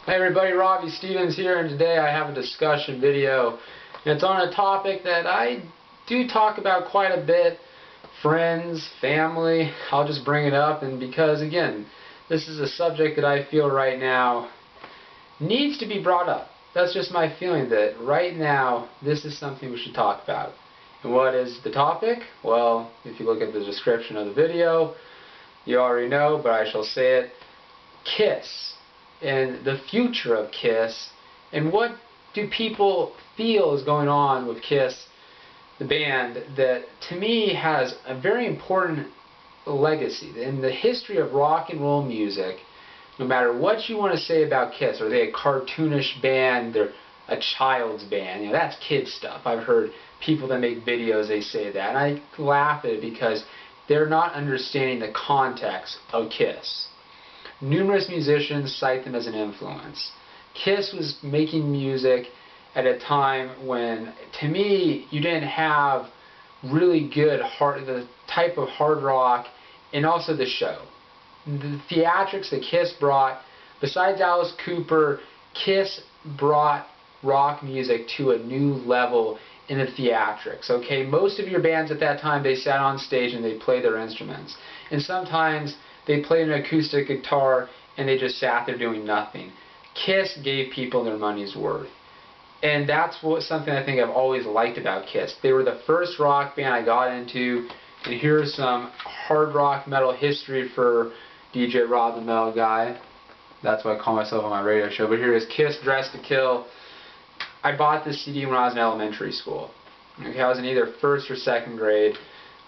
Hey everybody, Robby Stevens here, and today I have a discussion video. And it's on a topic that I do talk about quite a bit. Friends, family, I'll just bring it up, and because again, this is a subject that I feel right now needs to be brought up. That's just my feeling, that right now this is something we should talk about. And what is the topic? Well, if you look at the description of the video, you already know, but I shall say it. Kiss, and the future of Kiss, and what do people feel is going on with Kiss, the band, that to me has a very important legacy in the history of rock and roll music. No matter what you want to say about Kiss, are they a cartoonish band, they're a child's band, you know, that's kid stuff. I've heard people that make videos, they say that, and I laugh at it because they're not understanding the context of Kiss. Numerous musicians cite them as an influence. Kiss was making music at a time when, to me, you didn't have really good the type of hard rock, and also the show. The theatrics that Kiss brought, besides Alice Cooper, Kiss brought rock music to a new level in the theatrics. Okay, most of your bands at that time, they sat on stage and they played their instruments, and sometimes they played an acoustic guitar and they just sat there doing nothing. Kiss gave people their money's worth. And that's something I think I've always liked about Kiss. They were the first rock band I got into, and here's some hard rock metal history for DJ Rob the Metal Guy. That's what I call myself on my radio show. But here is Kiss Dressed to Kill. I bought this CD when I was in elementary school. Okay, I was in either first or second grade.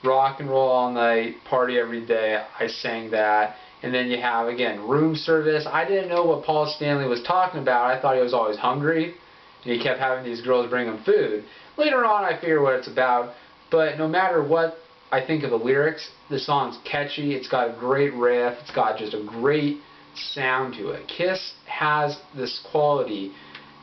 Rock and roll all night, party every day. I sang that. And then you have, again, room service. I didn't know what Paul Stanley was talking about. I thought he was always hungry, and he kept having these girls bring him food. Later on, I figured what it's about. But no matter what I think of the lyrics, the song's catchy. It's got a great riff. It's got just a great sound to it. Kiss has this quality.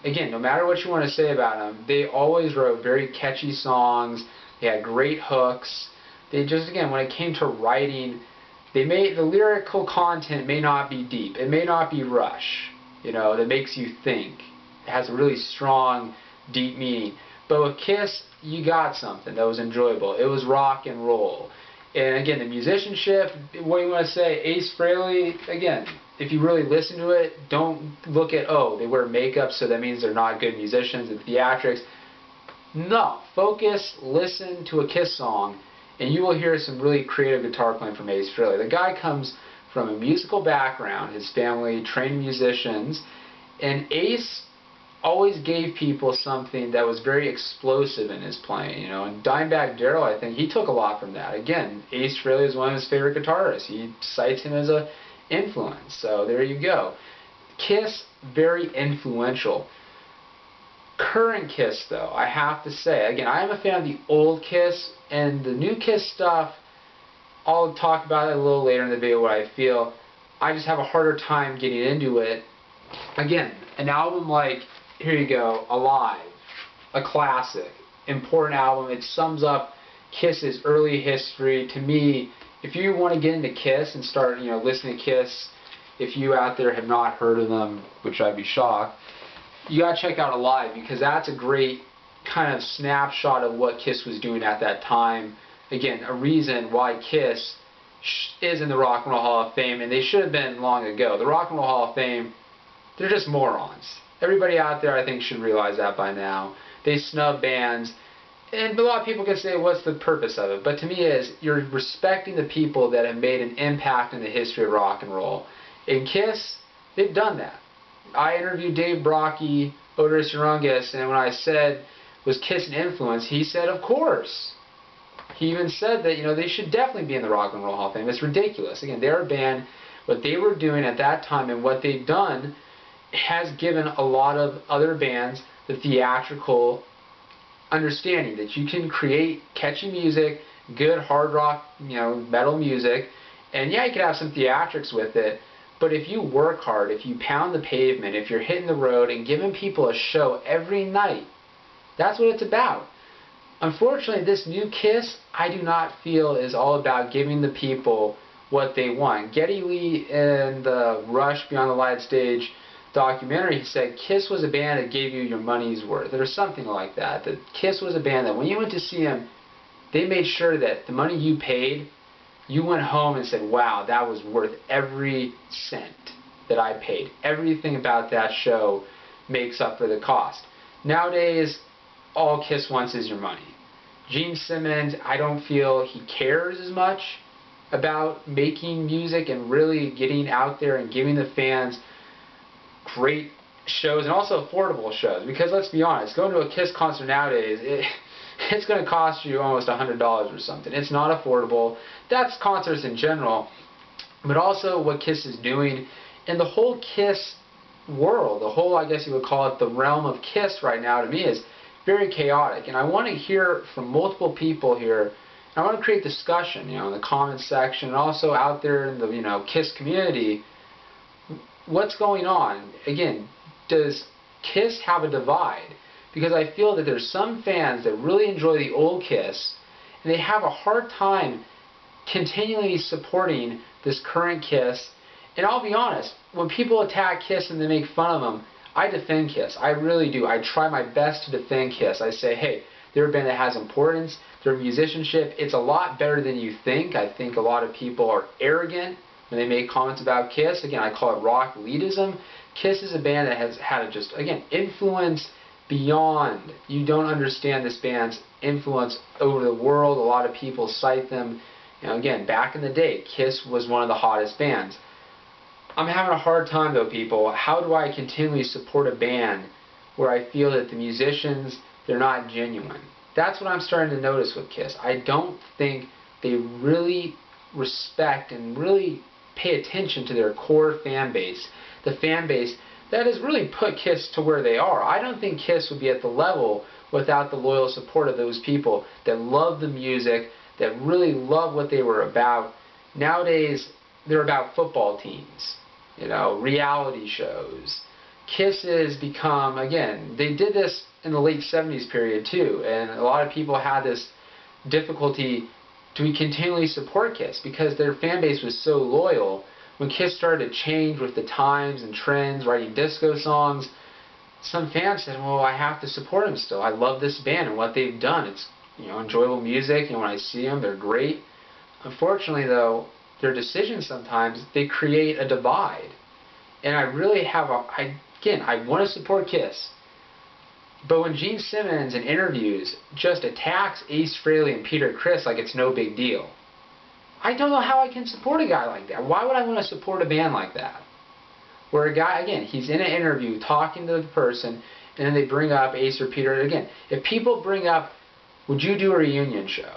Again, no matter what you want to say about them, they always wrote very catchy songs. They had great hooks. They just, again, when it came to writing, the lyrical content may not be deep. It may not be Rush, you know, that makes you think. It has a really strong, deep meaning. But with Kiss, you got something that was enjoyable. It was rock and roll. And again, the musicianship, what do you want to say? Ace Frehley, again, if you really listen to it, don't look at, oh, they wear makeup, so that means they're not good musicians, and theatrics. No, focus, listen to a Kiss song, and you will hear some really creative guitar playing from Ace Frehley. The guy comes from a musical background, his family trained musicians, and Ace always gave people something that was very explosive in his playing, you know. And Dimebag Darrell, I think, he took a lot from that. Again, Ace Frehley is one of his favorite guitarists. He cites him as an influence, so there you go. Kiss, very influential. Current Kiss, though, I have to say, again, I am a fan of the old Kiss, and the new Kiss stuff, I'll talk about it a little later in the video, what I feel. I just have a harder time getting into it. Again, an album like, here you go, Alive, a classic, important album. It sums up Kiss's early history. To me, if you want to get into Kiss and start, you know, listening to Kiss, if you out there have not heard of them, which I'd be shocked, you gotta check out Alive, because that's a great kind of snapshot of what Kiss was doing at that time. Again, a reason why Kiss is in the Rock and Roll Hall of Fame, and they should have been long ago. The Rock and Roll Hall of Fame, they're just morons. Everybody out there, I think, should realize that by now. They snub bands, and a lot of people can say, what's the purpose of it? But to me is, you're respecting the people that have made an impact in the history of rock and roll. In Kiss, they've done that. I interviewed Dave Brockie, Otis Urungus, and when I said, was Kiss an influence, he said, of course. He even said that, you know, they should definitely be in the Rock and Roll Hall of Fame. It's ridiculous. Again, they're a band. What they were doing at that time and what they've done has given a lot of other bands the theatrical understanding that you can create catchy music, good hard rock, you know, metal music, and yeah, you can have some theatrics with it, but if you work hard, if you pound the pavement, if you're hitting the road and giving people a show every night, that's what it's about. Unfortunately, this new Kiss, I do not feel is all about giving the people what they want. Geddy Lee and the Rush Beyond the Light stage, documentary, he said Kiss was a band that gave you your money's worth, or something like that. That Kiss was a band that when you went to see them, they made sure that the money you paid, you went home and said, wow, that was worth every cent that I paid. Everything about that show makes up for the cost. Nowadays, all Kiss wants is your money. Gene Simmons, I don't feel he cares as much about making music and really getting out there and giving the fans great shows and also affordable shows. Because let's be honest, going to a Kiss concert nowadays, it's going to cost you almost $100 or something. It's not affordable. That's concerts in general, but also what Kiss is doing and the whole Kiss world, the whole, I guess you would call it, the realm of Kiss right now to me is very chaotic. And I want to hear from multiple people here. I want to create discussion, in the comments section and also out there in the, Kiss community. What's going on? Again, does Kiss have a divide? Because I feel that there's some fans that really enjoy the old Kiss and they have a hard time continually supporting this current Kiss. And I'll be honest, when people attack Kiss and they make fun of them, I defend Kiss. I really do. I try my best to defend Kiss. I say, hey, they're a band that has importance. Their musicianship, it's a lot better than you think. I think a lot of people are arrogant when they make comments about Kiss. Again, I call it rock elitism. Kiss is a band that has had just, again, influence beyond. You don't understand this band's influence over the world. A lot of people cite them. Again, back in the day, Kiss was one of the hottest bands. I'm having a hard time, though, people. How do I continually support a band where I feel that the musicians, they're not genuine? That's what I'm starting to notice with Kiss. I don't think they really respect and really pay attention to their core fan base, the fan base that has really put Kiss to where they are. I don't think Kiss would be at the level without the loyal support of those people that love the music, that really love what they were about. Nowadays, they're about football teams, reality shows. Kiss has become, again, they did this in the late 70s period too, and a lot of people had this difficulty to continually support Kiss because their fan base was so loyal. When Kiss started to change with the times and trends, writing disco songs, some fans said, well, I have to support them still. I love this band and what they've done. It's enjoyable music, and when I see them, they're great. Unfortunately, though, their decisions sometimes, they create a divide. And I really have I want to support Kiss. But when Gene Simmons in interviews just attacks Ace Frehley and Peter Criss like it's no big deal, I don't know how I can support a guy like that. Why would I want to support a band like that? Where a guy, again, he's in an interview talking to the person, and then they bring up Ace or Peter. Again, if people bring up, would you do a reunion show?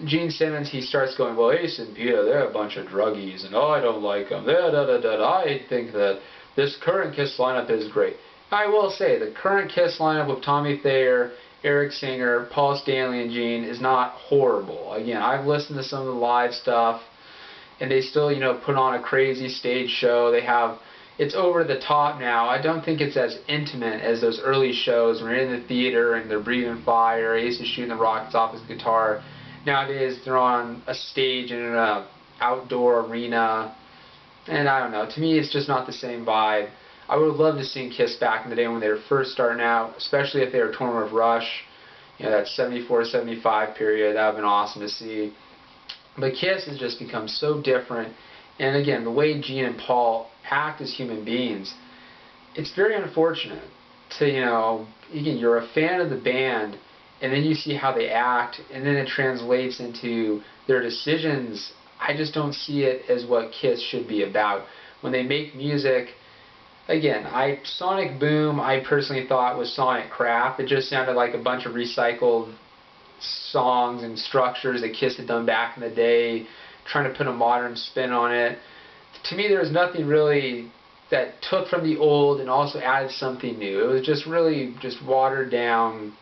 Gene Simmons, he starts going, well, Ace and Peter, they're a bunch of druggies, and I don't like them. I think that this current Kiss lineup is great. I will say, the current Kiss lineup with Tommy Thayer, Eric Singer, Paul Stanley, and Gene is not horrible. Again, I've listened to some of the live stuff, and they still, put on a crazy stage show. They have, it's over the top now. I don't think it's as intimate as those early shows when they're in the theater and they're breathing fire, Ace is shooting the rockets off his guitar. Nowadays, they're on a stage in an outdoor arena, and I don't know. To me, it's just not the same vibe. I would have loved to see Kiss back in the day when they were first starting out, especially if they were touring with Rush, that 74, 75 period. That would have been awesome to see. But Kiss has just become so different. And again, the way Gene and Paul act as human beings, it's very unfortunate to, again, you're a fan of the band, and then you see how they act, and then it translates into their decisions. I just don't see it as what Kiss should be about. When they make music, again, Sonic Boom, I personally thought was Sonic crap. It just sounded like a bunch of recycled songs and structures that Kiss had done back in the day, trying to put a modern spin on it. To me, there was nothing really that took from the old and also added something new. It was just really just watered down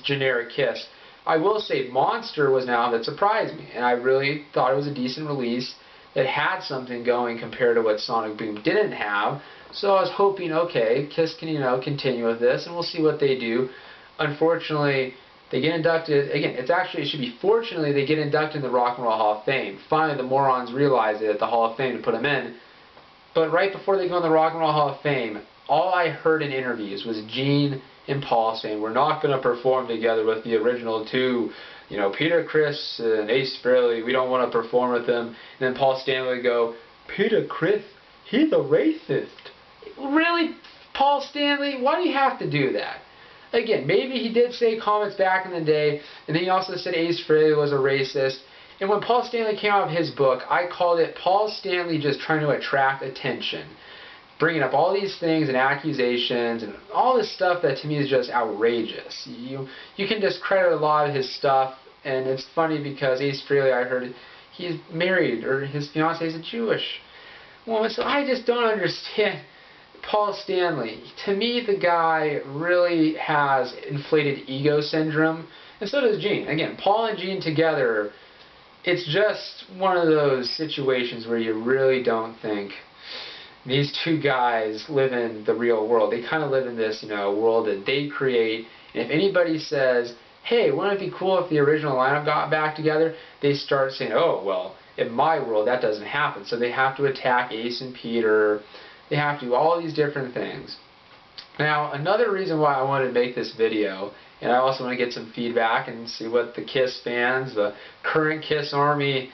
generic Kiss. I will say Monster was now that surprised me, and I really thought it was a decent release that had something going compared to what Sonic Boom didn't have. So I was hoping, okay, Kiss can, continue with this, and we'll see what they do. Unfortunately, they get inducted, again, it should be fortunately they get inducted in the Rock and Roll Hall of Fame. Finally, the morons realize it at the Hall of Fame to put them in. But right before they go in the Rock and Roll Hall of Fame, all I heard in interviews was Gene and Paul saying, we're not going to perform together with the original two, Peter Criss and Ace Frehley, we don't want to perform with them. And then Paul Stanley would go, Peter Criss, he's a racist. Really, Paul Stanley, why do you have to do that? Again, maybe he did say comments back in the day, and then he also said Ace Frehley was a racist. And when Paul Stanley came out with his book, I called it Paul Stanley just trying to attract attention, bringing up all these things and accusations and all this stuff that to me is just outrageous. You can discredit a lot of his stuff, and it's funny because Ace Frehley, I heard, he's married, or his fiancée is a Jewish woman, so I just don't understand Paul Stanley. To me, the guy really has inflated ego syndrome, and so does Gene. Again, Paul and Gene together, it's just one of those situations where you really don't think these two guys live in the real world. They kind of live in this, world that they create. And if anybody says, hey, wouldn't it be cool if the original lineup got back together? They start saying, oh, well, in my world, that doesn't happen. So they have to attack Ace and Peter. They have to do all these different things. Now, another reason why I wanted to make this video, and I also want to get some feedback and see what the KISS fans, the current KISS Army,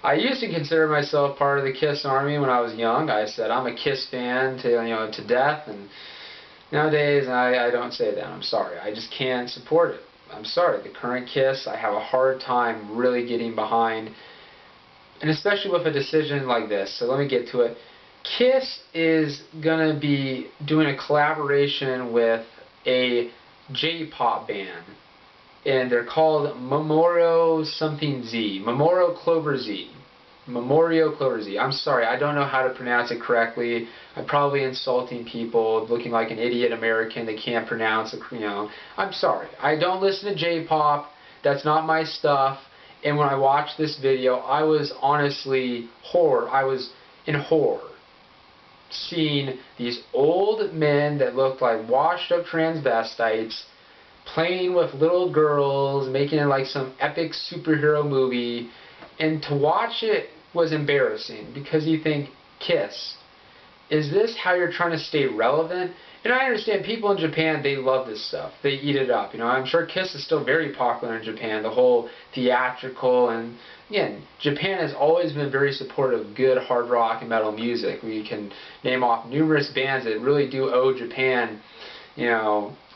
I used to consider myself part of the KISS Army when I was young. I said I'm a KISS fan to death, and nowadays I don't say that. I'm sorry. I just can't support it. I'm sorry. The current KISS, I have a hard time really getting behind, and especially with a decision like this. So let me get to it. KISS is going to be doing a collaboration with a J-pop band, and they're called Memorial something Z. Memorial Clover Z. Memorial Clover Z. I'm sorry, I don't know how to pronounce it correctly. I'm probably insulting people, looking like an idiot American that can't pronounce it, I'm sorry. I don't listen to J-pop. That's not my stuff. And when I watched this video, I was honestly I was in horror, seeing these old men that looked like washed up transvestites playing with little girls, making it like some epic superhero movie, and to watch it was embarrassing because you think, KISS, is this how you're trying to stay relevant? And I understand people in Japan, they love this stuff. They eat it up. I'm sure KISS is still very popular in Japan, the whole theatrical, and again, Japan has always been very supportive of good hard rock and metal music. We can name off numerous bands that really do owe Japan,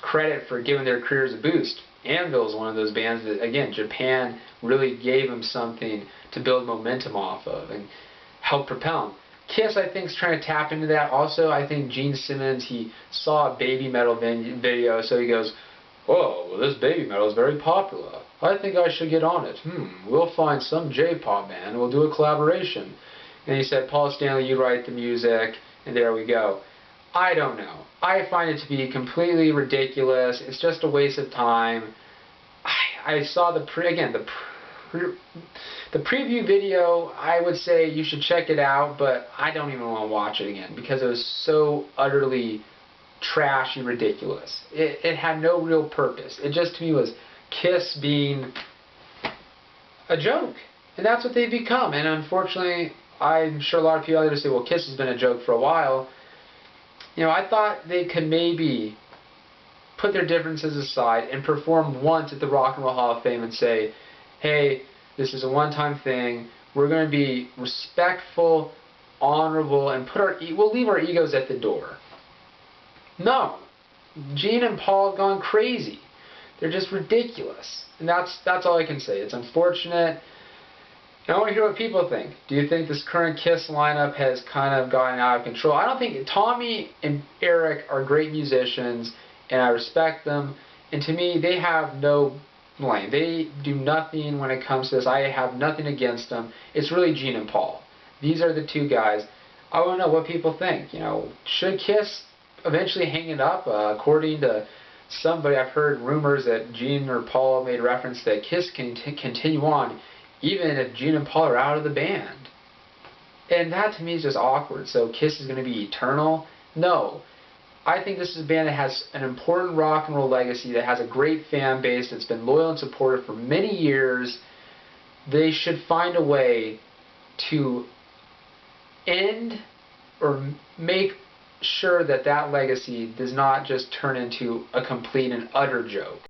credit for giving their careers a boost. Anvil is one of those bands that, again, Japan really gave them something to build momentum off of and help propel them. KISS, I think, is trying to tap into that. Also, I think Gene Simmons, he saw a baby metal video, so he goes, oh, well, this baby metal is very popular. I think I should get on it. We'll find some J-pop band and we'll do a collaboration. And he said, Paul Stanley, you write the music, and there we go. I don't know. I find it to be completely ridiculous. It's just a waste of time. I saw the preview video. I would say you should check it out, but I don't even want to watch it again because it was so utterly trash and ridiculous. It had no real purpose. It just to me was KISS being a joke, and that's what they've become. And unfortunately, I'm sure a lot of people out there say, well, KISS has been a joke for a while. I thought they could maybe put their differences aside and perform once at the Rock and Roll Hall of Fame and say, hey, this is a one-time thing. We're going to be respectful, honorable, and we'll leave our egos at the door. No. Gene and Paul have gone crazy. They're just ridiculous. And that's all I can say. It's unfortunate. I want to hear what people think. Do you think this current KISS lineup has kind of gotten out of control? I don't think. Tommy and Eric are great musicians, and I respect them. And to me, they have no blame. They do nothing when it comes to this. I have nothing against them. It's really Gene and Paul. These are the two guys. I want to know what people think. Should KISS eventually hang it up? According to somebody, I've heard rumors that Gene or Paul made reference that KISS can continue on even if Gene and Paul are out of the band. And that to me is just awkward. So KISS is going to be eternal? No. I think this is a band that has an important rock and roll legacy, that has a great fan base, that's been loyal and supportive for many years. They should find a way to end or make sure that that legacy does not just turn into a complete and utter joke.